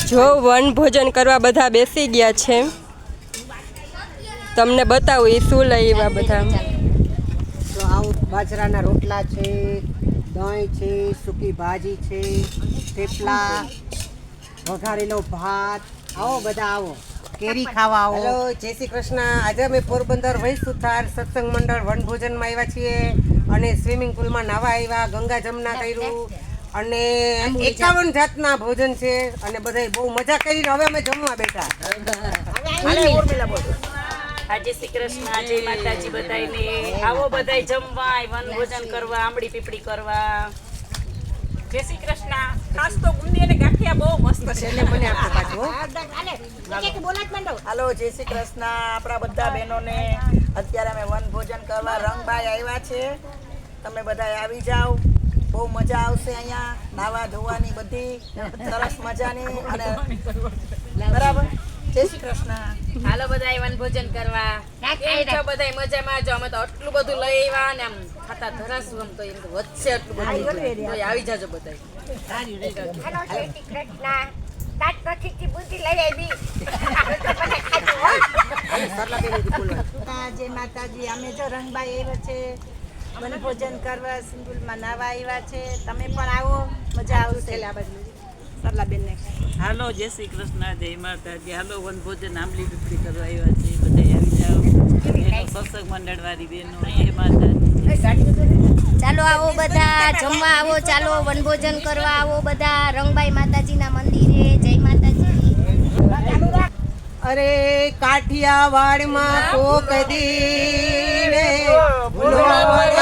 જો વન ભોજન કરવા બધા બેસી ગયા છે, તમને બતાવું એ શું લઈ આવ્યા બધા. તો આવું બાજરાના રોટલા છે, દહીં છે, સૂકી ભાજી છે, થેપલા, વઘારેલો ભાત. આવો બધા આવો, કેરી ખાવા આવો. હેલો, જય શ્રી કૃષ્ણ. આજે અમે પોરબંદર વૈ સુથાર સત્સંગ મંડળ વનભોજનમાં આવ્યા છીએ અને સ્વિમિંગ પુલમાં નાવા આવ્યા, ગંગા જમના કર્યું અને 51 જાતના ભોજન છે અને બધાય બહુ મજા કરી. હવે અમે જમવા બેઠા. જય શ્રી કૃષ્ણ, જય માતાજી બધાયને. આવો બધાય જમવા, વન ભોજન કરવા, આંબડી પીપળી કરવા. જય શ્રી કૃષ્ણ. ખાસ તો ગુંદી અને ગાંઠિયા બહુ મસ્ત છે. મને આપો પાછો. હાલો, જય શ્રી કૃષ્ણ. આપણા બધા બહેનોને અત્યારે અમે વન ભોજન કરવા રંગબાઈ આવ્યા છે. તમે બધા આવી જાઓ, બહુ મજા આવશે. અહીંયા નાવા ધોવાની બધી સરસ મજાની અને બરાબર. જય શ્રી કૃષ્ણ. હાલો બધાય વન ભોજન કરવા. કેમ છો બધાય? મજામાં? જો અમે તો આટલું બધું લઈ આવ્યા ને આમ ખાતા ધરાશું આમ તો એમ તો વધશે આટલું બધું. તો આવી જાજો બધાય. જય માતાજી. અમે જો રંગબાઈ આવ્યા છે વન ભોજન કરવા, સિંદુલમાં નાવા આવ્યા છે. તમે પણ આવો, મજા આવશે. સરલાબેનને હાલો, જય શ્રી કૃષ્ણ, જય માતાજી. હાલો વન ભોજન આંબલી પીપળી કરવા આવ્યા છે. બધા આવી જાઓ. સત્સંગ મંડળ વાળી બહેનો, જય માતાજી. ચાલો આવો બધા જમવા આવો, ચાલો વનભોજન કરવા આવો બધા રંગબાઈ માતાજીના મંદિરે. જય માતાજી. અરે કાઠિયાવાડમાં કોક દીને ભૂલો ભગવાન.